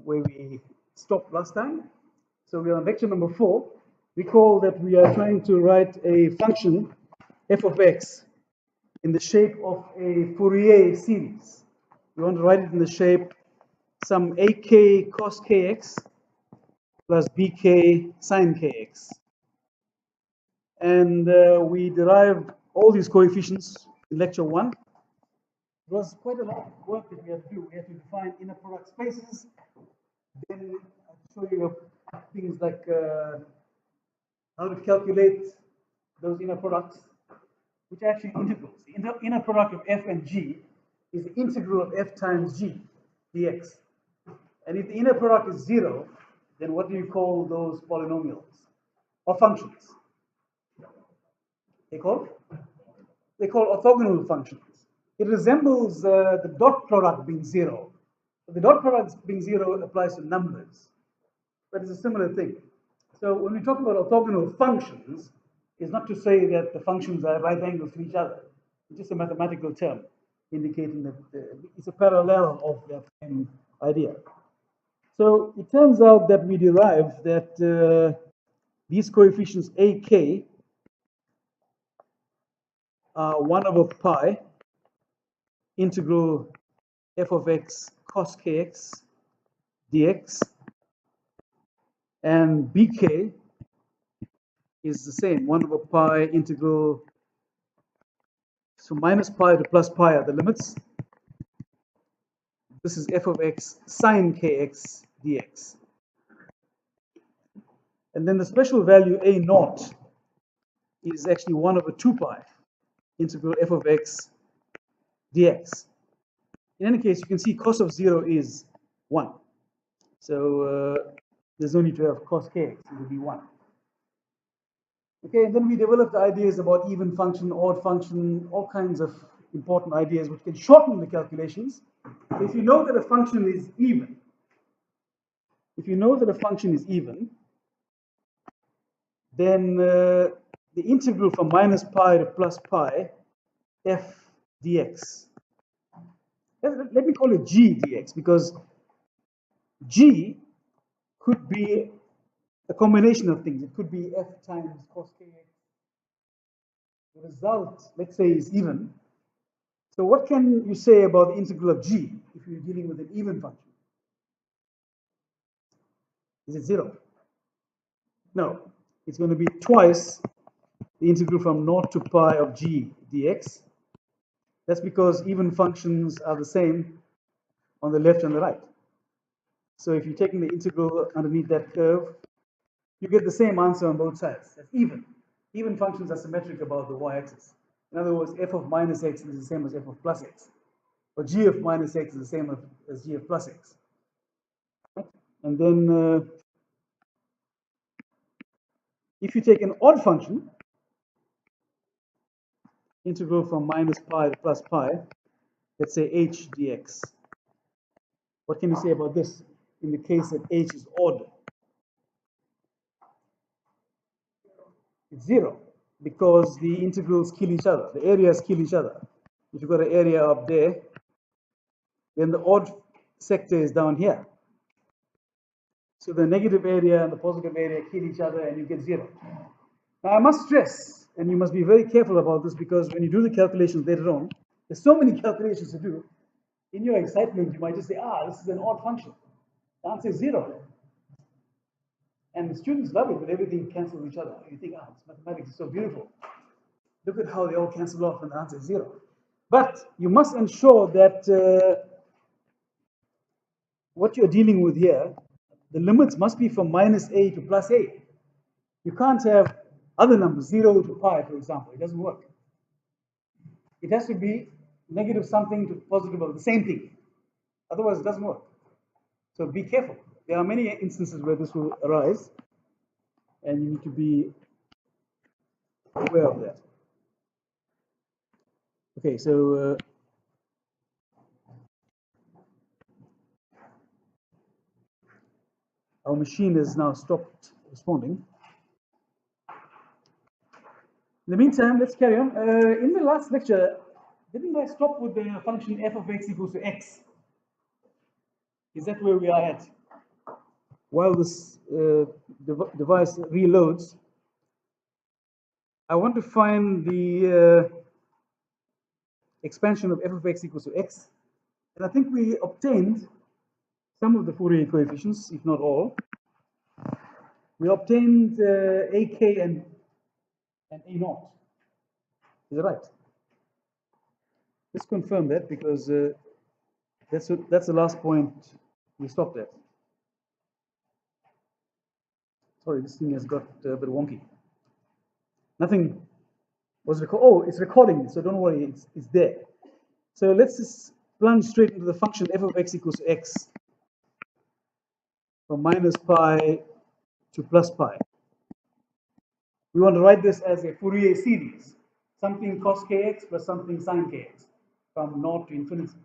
where we stopped last time. So we are on lecture number 4. Recall that we are trying to write a function f of x in the shape of a Fourier series. We want to write it in the shape some ak cos kx plus bk sin kx. And we derived all these coefficients in lecture 1. It was quite a lot of work that we had to do. We had to define inner product spaces. Then I'll show you things like how to calculate those inner products, which are actually integrals. The inner product of f and g is the integral of f times g dx. And if the inner product is 0, then what do you call those polynomials or functions? They're called orthogonal functions. It resembles the dot product being 0. The dot product being 0 applies to numbers, but it's a similar thing. So when we talk about orthogonal functions, it's not to say that the functions are right angles to each other. It's just a mathematical term indicating that it's a parallel of that same idea. So it turns out that we derive that these coefficients ak are 1 over pi integral f of x cos kx dx, and bk is the same, 1 over pi integral, so minus pi to plus pi are the limits. This is f of x sin kx dx. And then the special value a naught is actually 1 over 2 pi integral f of x dx. In any case, you can see cos of 0 is 1. So there's no need to have cos kx, it will be 1. Okay, and then we developed ideas about even function, odd function, all kinds of important ideas which can shorten the calculations. So if you know that a function is even, then the integral from minus pi to plus pi f dx. Let me call it g dx, because g could be a combination of things. It could be f times cos kx. The result, let's say, is even. So what can you say about the integral of g if you're dealing with an even function? Is it 0? No. It's going to be twice the integral from 0 to pi of g dx. That's because even functions are the same on the left and the right. So if you're taking the integral underneath that curve, you get the same answer on both sides. That's even. Even functions are symmetric about the y-axis. In other words, f of minus x is the same as f of plus x. Or g of minus x is the same as g of plus x. And then if you take an odd function, integral from minus pi to plus pi, let's say h dx. What can you say about this in the case that h is odd? It's 0, because the integrals kill each other, the areas kill each other. If you've got an area up there, then the odd sector is down here. So the negative area and the positive area kill each other and you get 0. Now I must stress, and you must be very careful about this, because when you do the calculations later on, there's so many calculations to do. In your excitement, you might just say, this is an odd function. The answer is 0. And the students love it when everything cancels each other. You think, this mathematics is so beautiful. Look at how they all cancel off and the answer is 0. But you must ensure that what you're dealing with here, the limits must be from minus a to plus a. You can't have other numbers, 0 to pi, for example. It doesn't work. It has to be negative something to positive of the same thing. Otherwise, it doesn't work. So be careful. There are many instances where this will arise, and you need to be aware of that. Okay, so our machine has now stopped responding. In the meantime, let's carry on. In the last lecture, didn't I stop with the function f of x equals to x? Is that where we are at? while this device reloads, I want to find the expansion of f of x equals to x. And I think we obtained some of the Fourier coefficients, if not all. We obtained AK and A naught. Is that right? Let's confirm that, because that's the last point we stopped at. Sorry, this thing has got a bit wonky. Nothing was recorded. Oh, it's recording, so don't worry, it's there. So let's just plunge straight into the function f of x equals to x from minus pi to plus pi. We want to write this as a Fourier series, something cos kx plus something sin kx from 0 to infinity.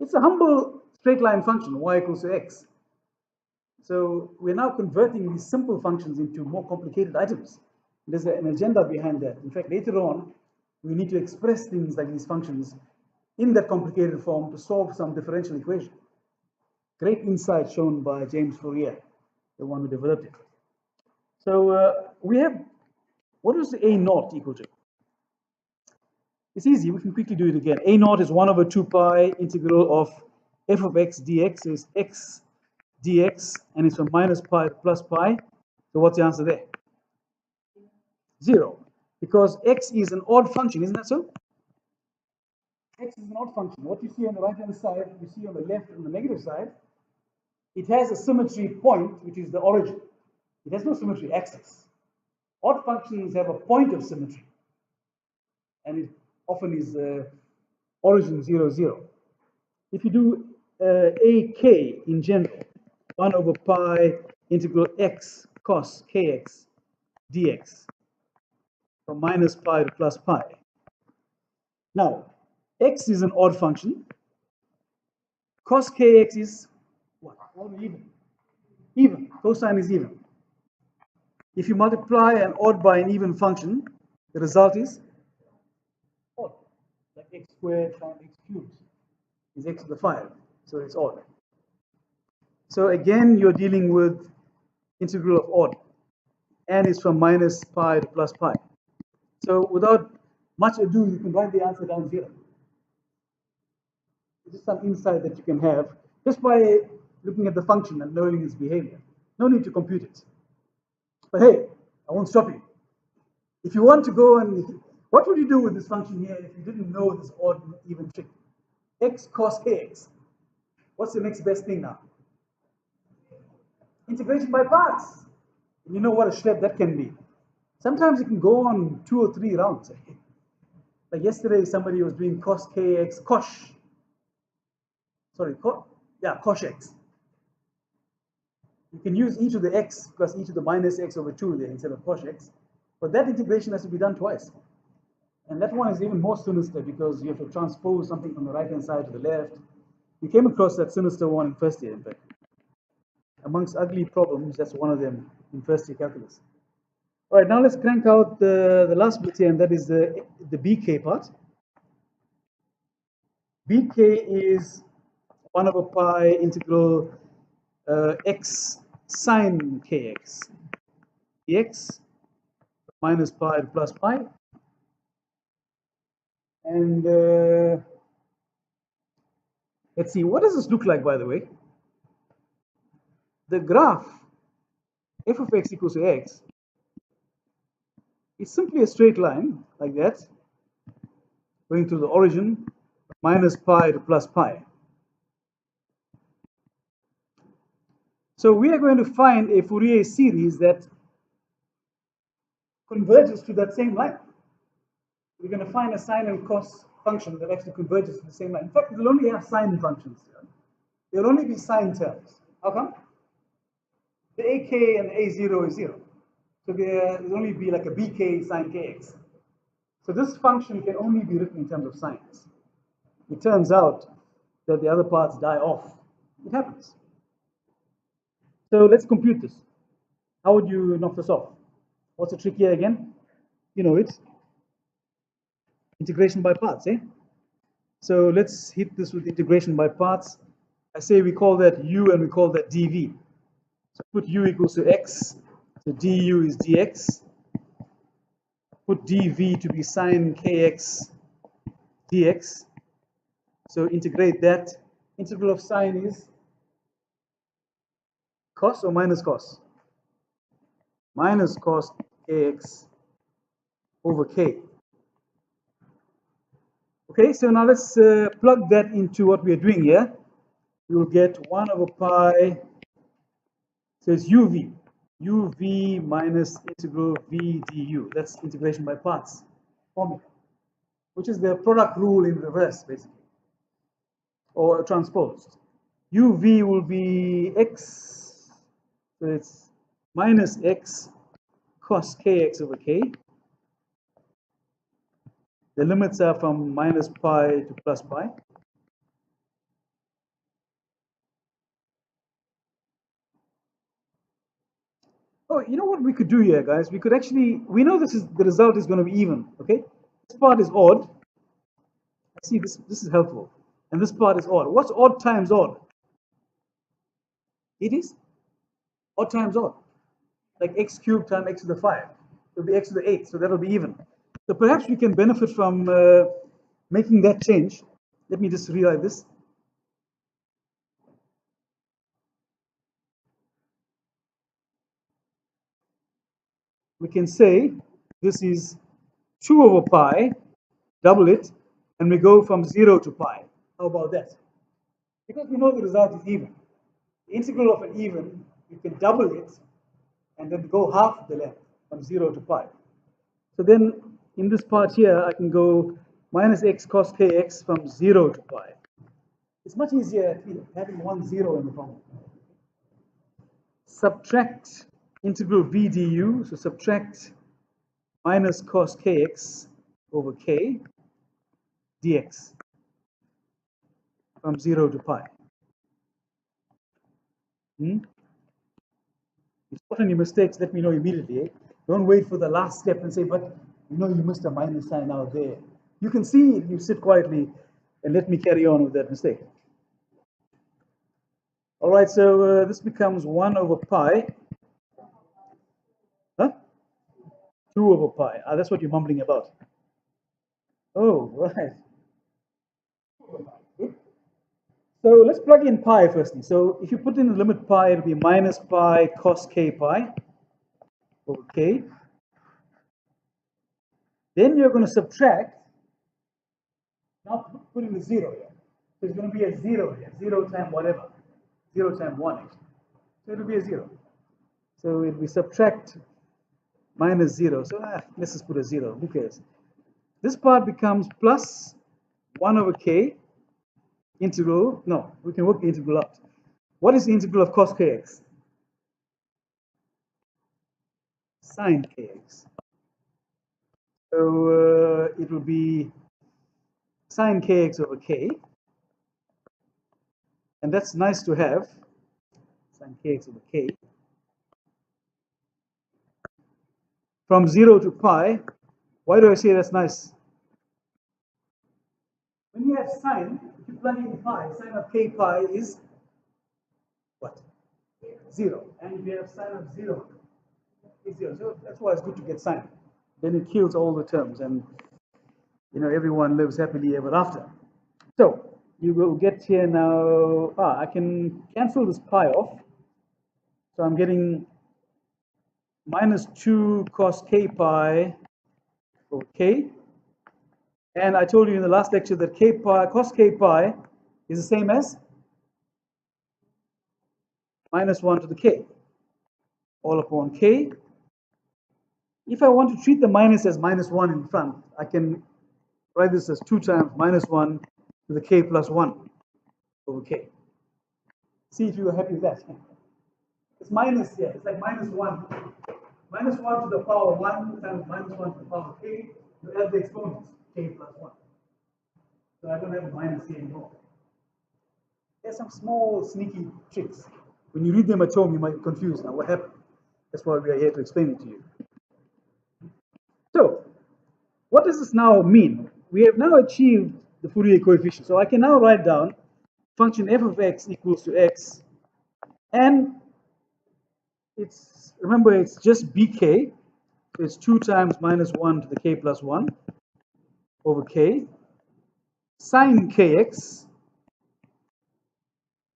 It's a humble straight line function, y equals to x. So we're now converting these simple functions into more complicated items. There's an agenda behind that. In fact, later on, we need to express things like these functions in that complicated form to solve some differential equation. Great insight shown by James Fourier, the one who developed it. So we have, what is A naught equal to? It's easy, we can quickly do it again. A naught is 1 over 2 pi integral of f of x dx is x dx, and it's from minus pi to plus pi. So what's the answer there? 0. Because x is an odd function, isn't that so? X is an odd function. What you see on the right-hand side, you see on the left and the negative side, it has a symmetry point, which is the origin. It has no symmetry axis. Odd functions have a point of symmetry, and it often is origin 0, 0. If you do AK in general, 1 over pi integral x cos kx dx from minus pi to plus pi. Now, x is an odd function. Cos kx is what? Odd or even? Even. Cosine is even. If you multiply an odd by an even function, the result is odd. Like x squared times x cubed is x to the 5. So it's odd. So again, you're dealing with integral of odd. And it's from minus pi to plus pi. So without much ado, you can write the answer down here. This is some insight that you can have just by looking at the function and knowing its behavior. No need to compute it. But hey, I won't stop you. If you want to go and, what would you do with this function here if you didn't know this odd and even trick? X cos kx. What's the next best thing now? Integration by parts. You know what a schlep that can be. Sometimes it can go on 2 or 3 rounds. Like yesterday, somebody was doing cos kx, cosh. Sorry, cosh x. You can use e to the x plus e to the minus x over 2 there instead of cosh x. But that integration has to be done twice. And that one is even more sinister because you have to transpose something from the right-hand side to the left. You came across that sinister one in first year, in fact. Amongst ugly problems, that's one of them in first year calculus. All right, now let's crank out the last bit here, and that is the BK part. BK is 1 over pi integral x sine kx dx minus pi to plus pi. And let's see, what does this look like, by the way? The graph f of x equals to x is simply a straight line like that, going through the origin, minus pi to plus pi. So we are going to find a Fourier series that converges to that same line. We're going to find a sine and cos function that actually converges to the same line. In fact, we'll only have sine functions. There'll only be sine terms. How come? The AK and the A0 is 0. So there'll only be like a BK sine kx. So this function can only be written in terms of sines. It turns out that the other parts die off. It happens. So let's compute this. How would you knock this off? What's the trick here again? You know it. Integration by parts, eh? So let's hit this with integration by parts. I say we call that u and we call that dv. So put u equals to x, so du is dx. Put dv to be sine kx dx. So integrate that. Integral of sine is cos or minus cos? Minus cos kx over k. Okay, so now let's plug that into what we are doing here. We will get 1 over pi, so it's uv. uv minus integral v du. That's integration by parts formula, which is the product rule in reverse, basically, or transposed. uv will be x, so it's minus x cos kx over k. The limits are from minus pi to plus pi. Oh, you know what we could do here, guys? We could actually, we know this is, the result is going to be even, okay? This part is odd. See, this is helpful. And this part is odd. What's odd times odd? It is odd times odd. Like x cubed times x to the 5. It'll be x to the 8, so that'll be even. So perhaps we can benefit from making that change. Let me just rewrite this. We can say this is 2 over pi, double it, and we go from 0 to pi. How about that? Because we know the result is even. The integral of an even, you can double it and then go half the length from 0 to pi. So then in this part here, I can go minus x cos kx from 0 to pi. It's much easier having 1 0 in the formula. Subtract integral v du, so subtract minus cos kx over k dx from 0 to pi. If you spot any mistakes, let me know immediately. Eh? Don't wait for the last step and say, but you know you missed a minus sign out there. You can see it, you sit quietly and let me carry on with that mistake. All right, so this becomes 1 over pi. Huh? 2 over pi. Ah, that's what you're mumbling about. Oh, right. So let's plug in pi firstly. So if you put in the limit pi, it'll be minus pi cos k pi over k. Then you're going to subtract. Now put in the 0 here. So it's going to be a 0 here. 0 times whatever. 0 times 1 actually. So it'll be a 0. So it'll be subtract minus 0. So let's just put a 0. Who cares? This part becomes plus 1 over k integral. No, we can work the integral out. What is the integral of cos kx? Sine kx. So it will be sine kx over k. And that's nice to have. Sine kx over k. From 0 to pi. Why do I say that's nice? When you have sine, if you plug in pi, sine of k pi is what? 0. And if you have sine of 0, it's 0. So that's why it's good to get sine. Then it kills all the terms and you know everyone lives happily ever after. So you will get here now. I can cancel this pi off. So I'm getting minus 2 cos k pi over k. And I told you in the last lecture that k pi, cos k pi is the same as minus 1 to the k, all upon k. If I want to treat the minus as minus 1 in front, I can write this as 2 times minus 1 to the k plus 1 over k. See if you are happy with that. It's minus here. It's like minus 1. Minus 1 to the power 1 times minus 1 to the power k. You add the exponents, k plus 1. So I don't have a minus here anymore. There's some small sneaky tricks. When you read them at home, you might be confused. Now, what happened? That's why we are here to explain it to you. So, what does this now mean? We have now achieved the Fourier coefficient. So I can now write down function f of x equals to x, and It's, remember, it's just bk, so it's 2 times minus 1 to the k plus 1 over k. Sine kx,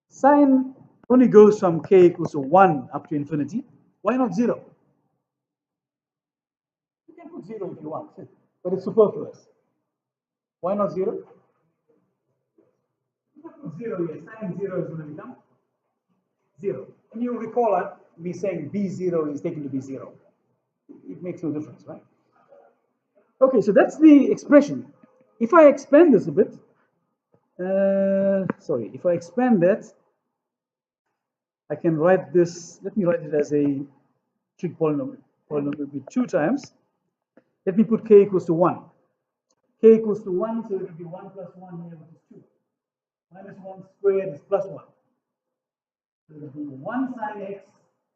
sine only goes from k equals to 1 up to infinity. Why not 0? You can put 0 if you want, but it's superfluous. Why not 0? You can put 0 here. Sine 0 is going to become 0. And you recall me saying b0 is taken to be 0. It makes no difference, right? Okay, so that's the expression. If I expand this a bit, sorry, if I expand that, I can write this, let me write it as a trig polynomial with 2 times. Let me put k equals to 1. K equals to 1, so it will be 1 plus 1 here, which is 2. Minus 1 squared is plus 1. So it will be 1 sine x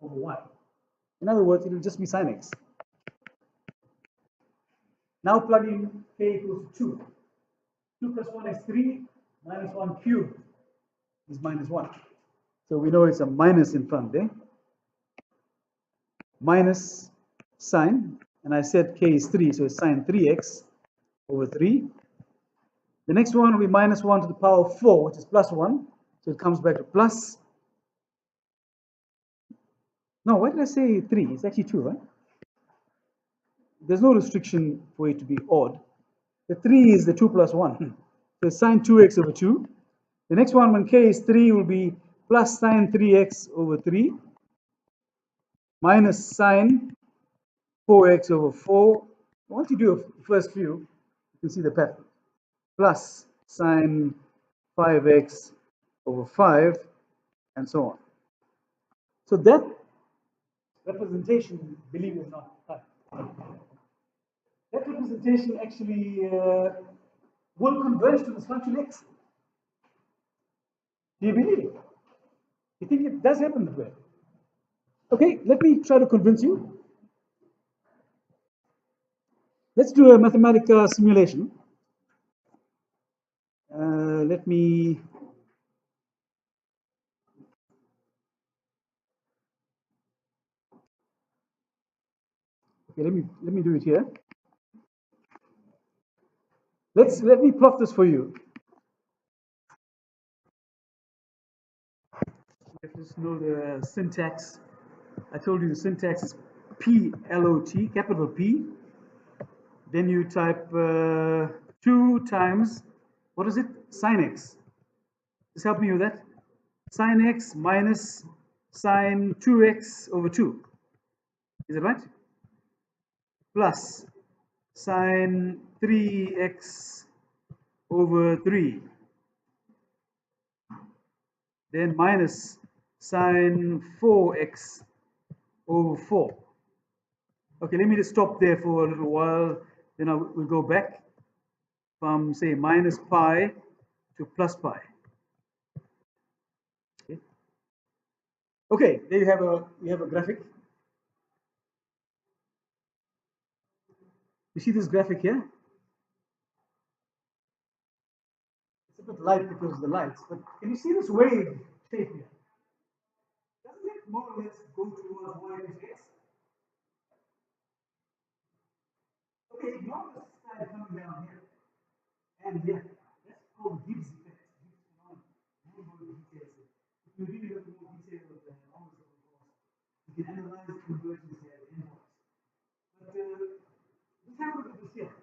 over 1. In other words, it will just be sine x. Now plug in k equals to 2. 2 plus 1 is 3, minus 1 cubed is minus 1. So we know it's a minus in front there. Minus sine, and I said k is 3, so it's sine 3x over 3. The next one will be minus 1 to the power of 4, which is plus 1. So it comes back to plus. No, why did I say 3? It's actually 2, right? There's no restriction for it to be odd. The 3 is the 2 plus 1. So it's sine 2x over 2. The next one, when k is 3, will be plus sine 3x over 3 minus sine 4x over 4. Once you do the first few, you can see the pattern. Plus sine 5x over 5, and so on. So that representation, believe it or not, that representation actually will converge to this function x. Do you believe it? You think it does happen that way? Okay, let me try to convince you. Let's do a mathematical simulation. Let me okay. Let me do it here. Let me plot this for you. Let's just know the syntax. I told you the syntax is PLOT, capital P. Then you type 2 times, what is it? Sine x. Just help me with that. Sine x minus sine 2x over 2. Is it right? Plus sine 3x over 3. Then minus sine 4x over 4. Okay, let me just stop there for a little while. Then we'll go back from, say, minus pi to plus pi. Okay, there you have a graphic. You see this graphic here? It's a bit light because of the lights, but can you see this wave shape here? Doesn't it more or less go towards y equals x? Okay, ignore this side coming down here. And here, that's called Gibbs effect. Gibbs phenomenon. I won't go into details here. If you really look more detail of the numbers of the course, you can analyze the conversions here at endpoints. But let's have a look at this here.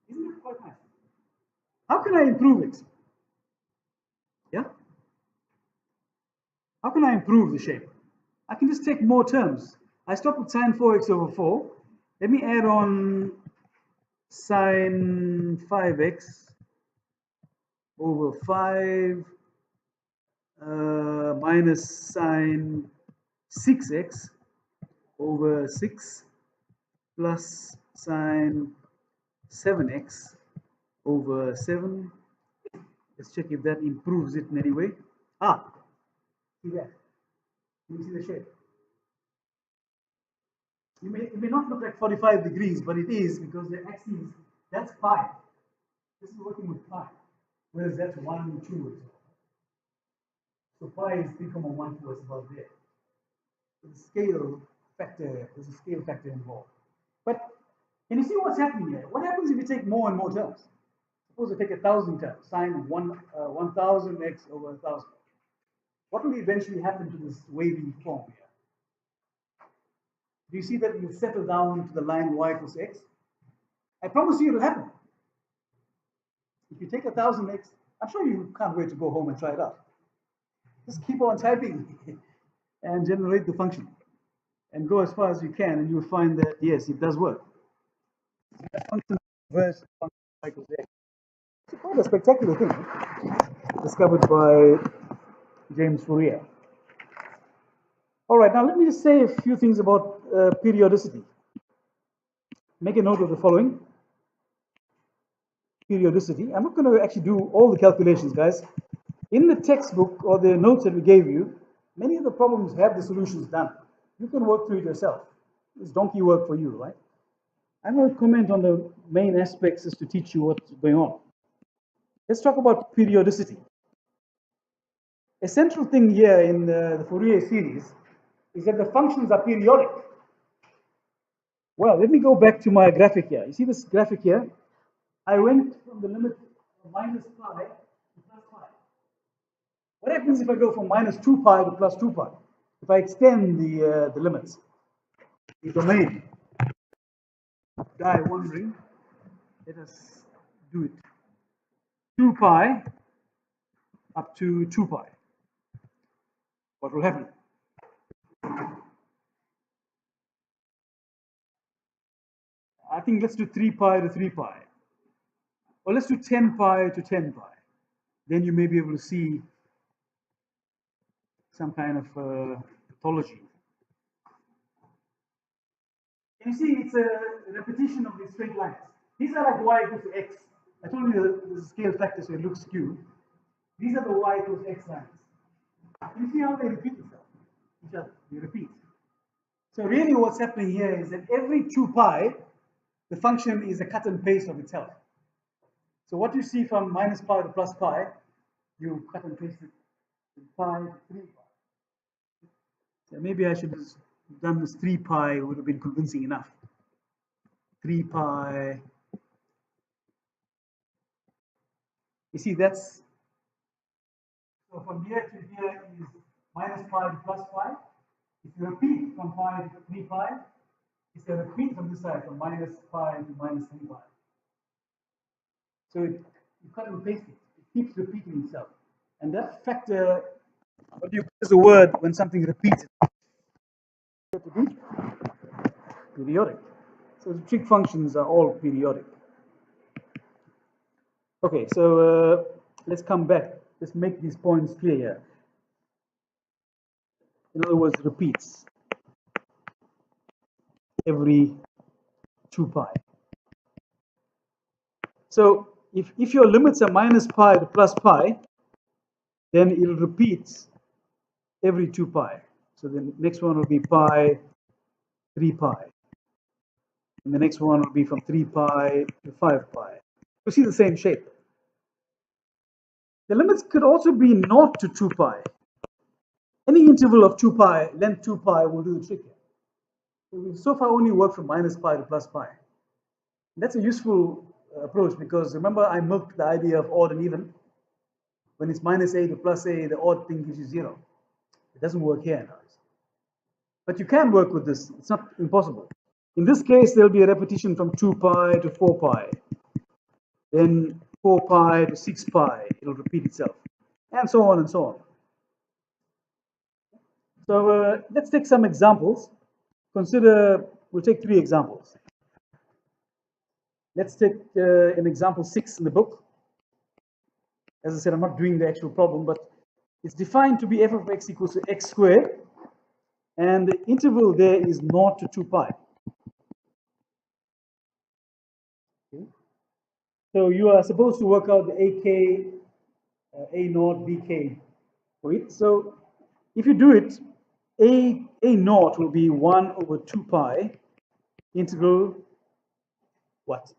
Isn't it quite nice? How can I improve it? Yeah? How can I improve the shape? I can just take more terms. I stop at sine 4x over 4. Let me add on sine 5x over 5 minus sine 6x over 6 plus sine 7x over 7. Let's check if that improves it in any way. Ah, see that? Can you see the shape? It may not look like 45 degrees, but it is because the axis, that's pi. This is working with pi, whereas that's 1, 2. So pi is 3,14, it's about there. There's a scale factor. There's a scale factor involved. But can you see what's happening here? What happens if you take more and more terms? Suppose I take 1,000 terms, sine 1,000 x over 1,000. What will eventually happen to this wavy form here? Do you see that it will settle down to the line y equals x? I promise you it will happen. If you take 1,000x, I'm sure you can't wait to go home and try it out. Just keep on typing and generate the function. And go as far as you can, and you'll find that, yes, it does work. Function versus function y equals x. It's quite a spectacular thing discovered by James Fourier. All right, now let me just say a few things about periodicity. Make a note of the following. Periodicity. I'm not going to actually do all the calculations, guys. In the textbook or the notes that we gave you, many of the problems have the solutions done. You can work through it yourself. It's donkey work for you, right? I'm going to comment on the main aspects as to teach you what's going on. Let's talk about periodicity. A central thing here in the Fourier series is that the functions are periodic. Well, let me go back to my graphic here. You see this graphic here? I went from the limit of minus pi to plus pi. What happens if I go from minus 2 pi to plus 2 pi? If I extend the limits, the domain. Guy wondering, let us do it. 2 pi up to 2 pi. What will happen? I think let's do 3 pi to 3 pi. Or let's do 10 pi to 10 pi. Then you may be able to see some kind of pathology. Can you see it's a repetition of these straight lines? These are like y equals to x. I told you there's a scale factor, so it looks skewed. These are the y equals x lines. You see how they repeat each other? They repeat. So really what's happening here is that every 2 pi, the function is a cut and paste of itself. So what you see from minus pi to plus pi, you cut and paste it from pi to 3 pi. So maybe I should have done this 3 pi, would have been convincing enough. 3 pi. You see, that's, so from here to here is minus pi to plus pi. If you repeat from pi to 3 pi, it's a repeat from this side, from minus pi to minus 3 pi. So you cut and paste it. It keeps repeating itself. And that factor, what do you use the word when something repeats? Periodic. So the trig functions are all periodic. Okay, so let's come back. Let's make these points clear here. In other words, repeats every 2 pi. So if your limits are minus pi to plus pi, then it'll repeat every 2 pi. So the next one will be pi, 3 pi. And the next one will be from 3 pi to 5 pi. You see the same shape. The limits could also be 0 to 2 pi. Any interval of 2 pi, length 2 pi will do the trick here. So we've so far only worked from minus pi to plus pi. That's a useful approach because remember I milked the idea of odd and even. When it's minus a to plus a, the odd thing gives you 0. It doesn't work here now. But you can work with this. It's not impossible. In this case, there'll be a repetition from 2 pi to 4 pi. Then 4 pi to 6 pi. It'll repeat itself. And so on and so on. So let's take some examples. We'll take 3 examples. Let's take an example 6 in the book. As I said, I'm not doing the actual problem, but it's defined to be f of x equals to x squared. And the interval there is 0 to 2 pi. Okay. So you are supposed to work out the AK, A0, BK for it. So if you do it, A0 will be 1 over 2 pi integral what?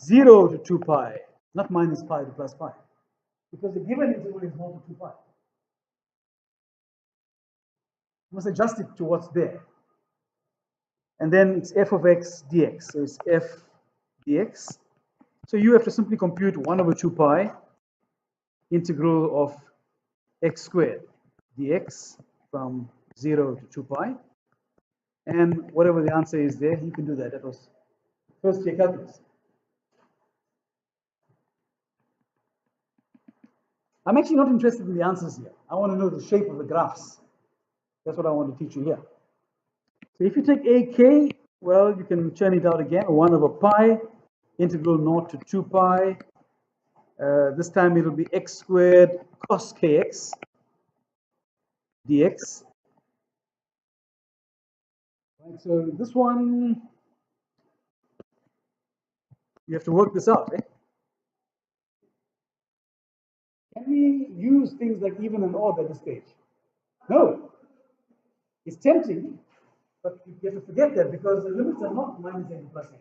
0 to 2 pi, not minus pi to plus pi. Because the given interval is 0 to 2 pi. You must adjust it to what's there. And then it's f of x dx. So it's f dx. So you have to simply compute 1 over 2 pi integral of x squared dx from 0 to 2 pi. And whatever the answer is there, you can do that. That was first year calculus. I'm actually not interested in the answers here. I want to know the shape of the graphs. That's what I want to teach you here. So if you take AK, well, you can churn it out again. 1 over pi, integral 0 to 2 pi. This time it'll be x squared cos kx dx. Right, so this one, you have to work this out. Eh? Can we use things like even and odd at this stage? No. It's tempting, but you have to forget that because the limits are not minus 8 plus 8.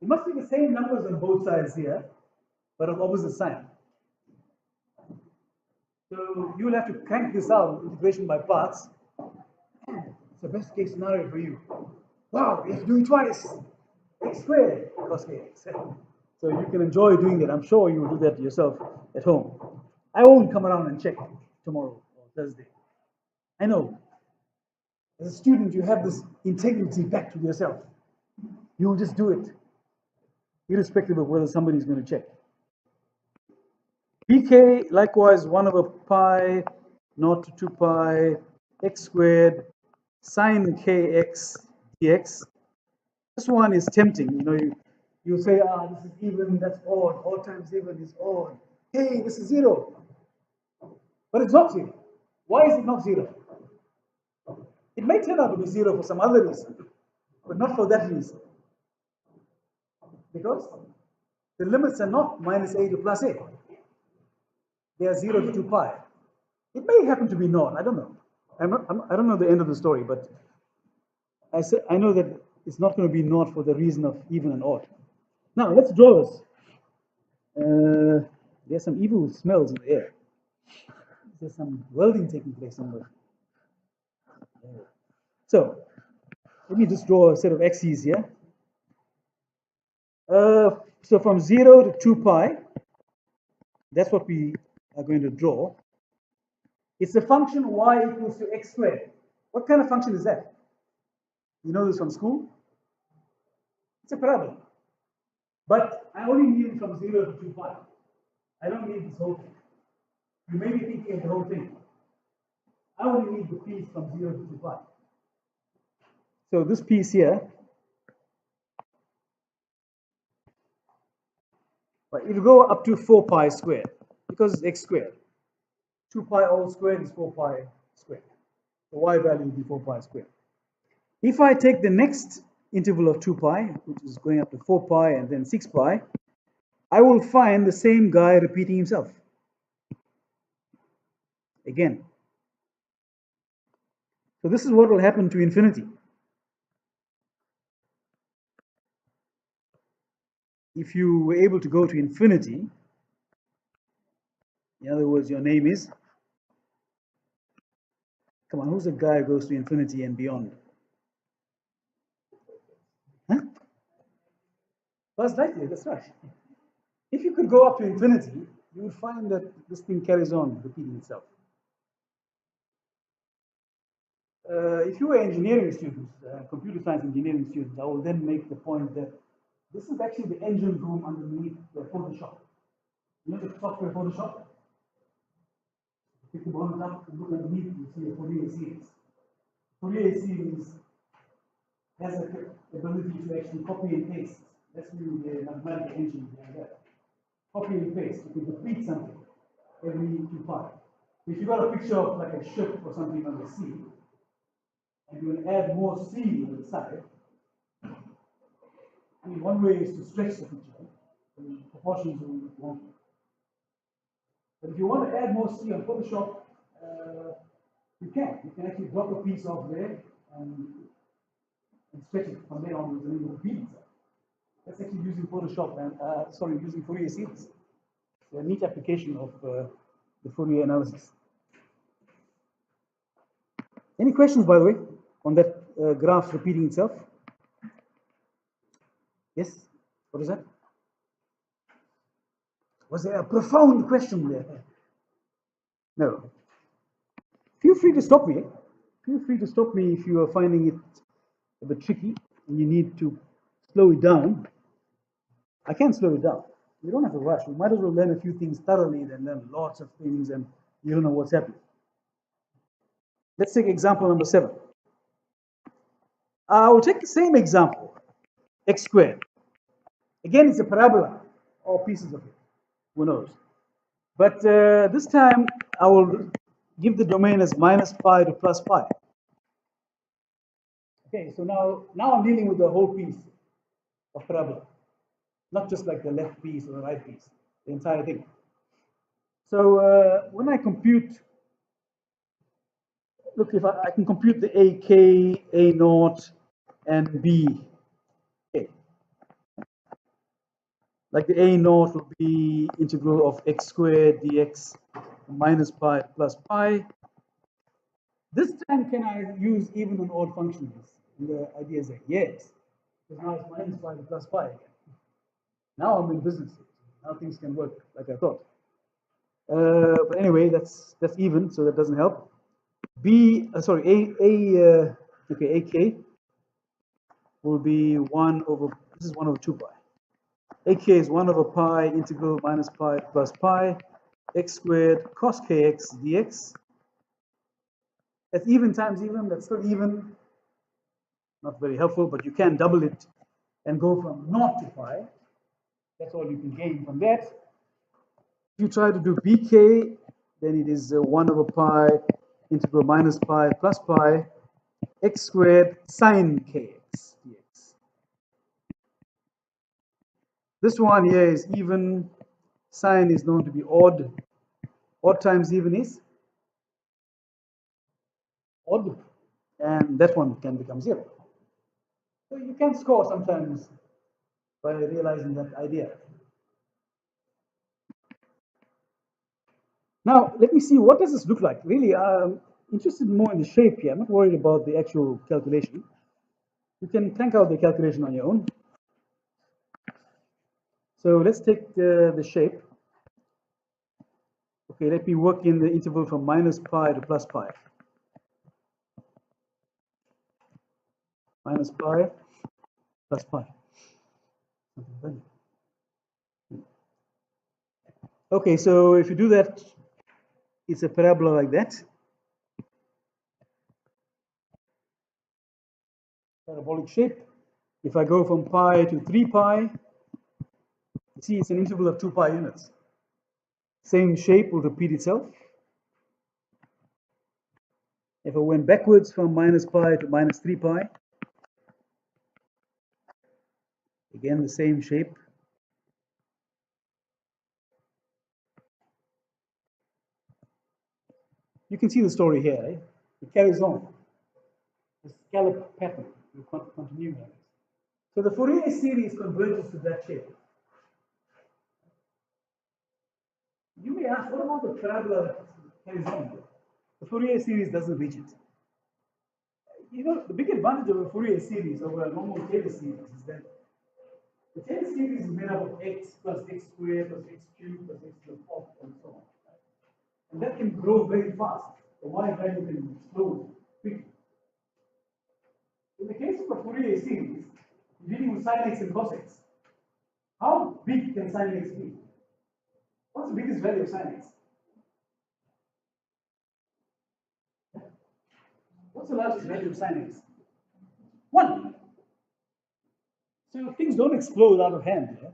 It must be the same numbers on both sides here, but of opposite sign. So you will have to crank this out, integration by parts. It's the best case scenario for you. Wow, you have to do it twice. X squared cos kx. So you can enjoy doing that. I'm sure you will do that yourself at home. I won't come around and check tomorrow or Thursday. I know. As a student, you have this integrity back to yourself. You will just do it, irrespective of whether somebody is going to check. pk, likewise, 1 over pi, 0 to 2 pi, x squared, sine kx dx. This one is tempting. You know, you say, this is even, that's odd. Odd times even is odd. Hey, this is 0. But it's not 0. Why is it not 0? It may turn out to be 0 for some other reason, but not for that reason. Because the limits are not minus 8 to plus 8. They are 0 to 2 pi. It may happen to be not. I don't know. I don't know the end of the story, but I know that it's not going to be not for the reason of even and odd. Now, let's draw this. There's some evil smells in the air. There's some welding taking place somewhere. So, let me just draw a set of axes here. So from 0 to 2 pi, that's what we are going to draw. It's a function y equals to x squared. What kind of function is that? You know this from school? It's a parabola. But I only need it from 0 to 2 pi. I don't need this whole thing. You may be thinking of the whole thing. I only need the piece from 0 to 2 pi. So this piece here, it will go up to 4 pi squared because it's x squared. 2 pi all squared is 4 pi squared. The y value will be 4 pi squared. If I take the next interval of 2 pi, which is going up to 4 pi and then 6 pi, I will find the same guy repeating himself. Again. So this is what will happen to infinity. If you were able to go to infinity, in other words, your name is, come on, who's the guy who goes to infinity and beyond? Huh? Buzz Lightyear, that's right. If you could go up to infinity, you would find that this thing carries on repeating itself. If you were engineering students, computer science engineering students, I will then make the point that this is actually the engine room underneath the Photoshop. You know the software Photoshop? Pick the bonnet up and look underneath, you see a Fourier series. Fourier series has the ability to actually copy and paste. That's really the mathematical engine behind that. Copy and paste. You can repeat something every 2 pi. If you got a picture of like a ship or something on the sea, and you will add more C on the side, I mean, one way is to stretch the picture, and proportions will be wonky. But if you want to add more C on Photoshop, you can. You can actually drop a piece off there and stretch it from there onwards and it will repeat itself. That's actually using Photoshop and, using Fourier series. It's a neat application of the Fourier analysis. Any questions, by the way, on that graph repeating itself? Yes? What is that? Was there a profound question there? No. Feel free to stop me. Feel free to stop me if you are finding it a bit tricky and you need to slow it down. I can slow it down. You don't have to rush. You might as well learn a few things thoroughly than learn lots of things and you don't know what's happening. Let's take example number 7. I will take the same example, x squared. Again, it's a parabola, or pieces of it, who knows. But this time, I will give the domain as minus pi to plus pi. Okay, so now I'm dealing with the whole piece of parabola, not just like the left piece or the right piece, the entire thing. So when I compute, look, if I can compute the AK, A naught, and B. Okay. Like the A naught will be integral of x squared dx minus pi plus pi. This time, can I use even and odd functions? And the idea is that yes, because now it's minus pi to plus pi again. Now I'm in business. Now things can work like I thought. But anyway, that's even, so that doesn't help. Okay, AK will be 1 over, this is 1 over 2 pi. AK is 1 over pi integral minus pi plus pi x squared cos kx dx. That's even times even, that's still even. Not very helpful, but you can double it and go from naught to pi. That's all you can gain from that. If you try to do bk, then it is 1 over pi integral minus pi plus pi x squared sine kx dx. This one here is even. Sine is known to be odd. Odd times even is odd. And that one can become 0. So you can score sometimes by realizing that idea. Now, let me see, what does this look like? Really, I'm interested more in the shape here. I'm not worried about the actual calculation. You can crank out the calculation on your own. So let's take the shape. Okay, let me work in the interval from minus pi to plus pi. Minus pi plus pi. Okay, so if you do that, it's a parabola like that. Parabolic shape. If I go from pi to 3 pi, you see it's an interval of 2 pi units. Same shape will repeat itself. If I went backwards from minus pi to minus 3 pi, again the same shape. You can see the story here, right? It carries on. The scallop pattern will continue. So the Fourier series converges to that shape. You may ask, what about the parabola that carries on? The Fourier series doesn't reach it. You know, the big advantage of a Fourier series over a normal Taylor series is that the Taylor series is made up of x plus x squared plus x cubed plus x to the fourth and so on. And that can grow very fast. The y value can explode quickly. In the case of a Fourier series, you're dealing with sin x and cos x. How big can sin x be? What's the biggest value of sin x? What's the largest value of sin x? 1. So things don't explode out of hand here.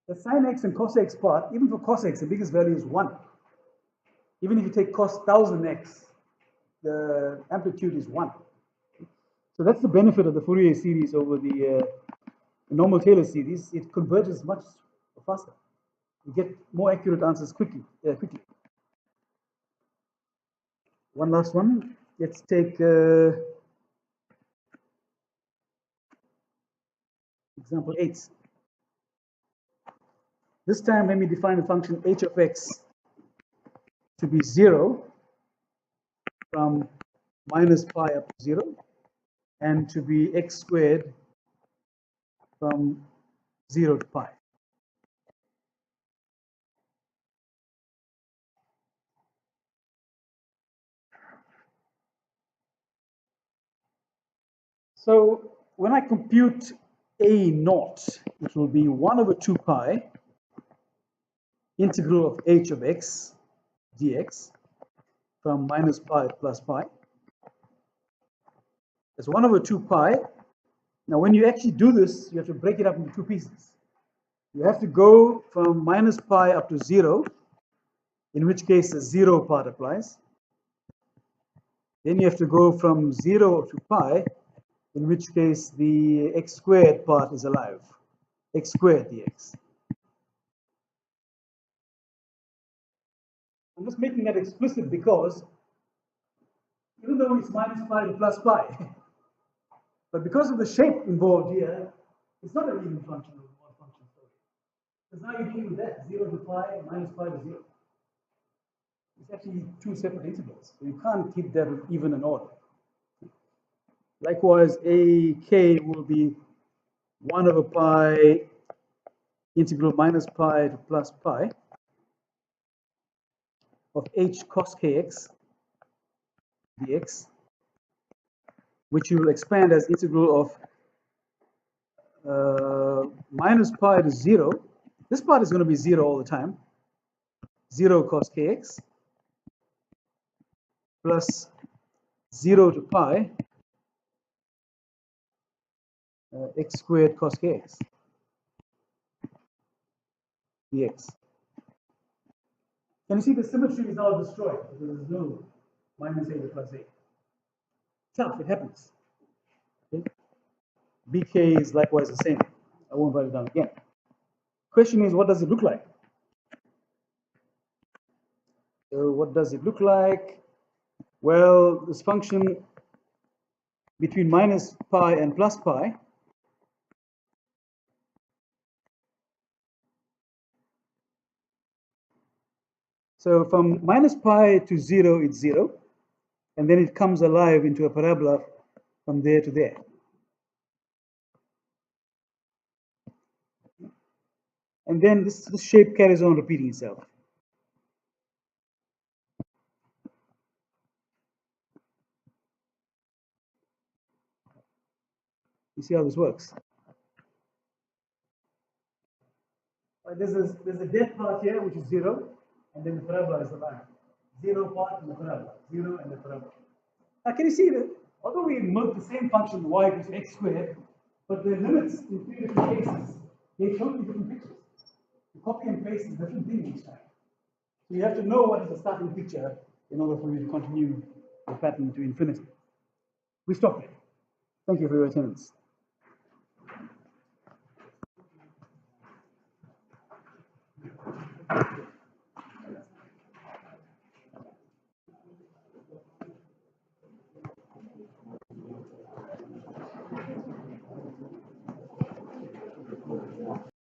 The sin x and cos x part, even for cos x, the biggest value is 1. Even if you take cos 1000x, the amplitude is 1. So that's the benefit of the Fourier series over the normal Taylor series. It converges much faster. You get more accurate answers quickly. One last one. Let's take example 8. This time, let me define the function h of x to be 0 from minus pi up to 0, and to be x squared from 0 to pi. So when I compute a naught, it will be 1 over 2 pi integral of h of x dx from minus pi plus pi. It's 1 over 2 pi. Now, when you actually do this, you have to break it up into two pieces. You have to go from minus pi up to 0, in which case the 0 part applies. Then you have to go from 0 to pi, in which case the x squared part is alive, x squared dx. I'm just making that explicit because even though it's minus pi to plus pi, but because of the shape involved here, it's not an even function or odd function story. Because now you're dealing with that, 0 to pi, minus pi to 0. It's actually two separate integrals, so you can't keep that even and odd. Likewise, ak will be 1 over pi integral minus pi to plus pi of h cos kx dx, which you will expand as integral of minus pi to 0. This part is going to be 0 all the time. 0 cos kx plus 0 to pi x squared cos kx dx. Can you see the symmetry is now destroyed because there's no minus a to plus a. Tough, it happens. Okay? bk is likewise the same. I won't write it down again. Question is, what does it look like? So what does it look like? Well, this function between minus pi and plus pi so from minus pi to 0, it's 0. And then it comes alive into a parabola from there to there. And then this shape carries on repeating itself. You see how this works? There's a dead part here, which is 0, and then the parabola is the line. 0 part and the parabola, 0 and the parabola. Now, can you see that although we milk the same function y equals x squared, but the limits in three different cases, they show you different pictures. You copy and paste is a different thing each time. So you have to know what is the starting picture in order for you to continue the pattern to infinity. We stop there. Thank you for your attendance.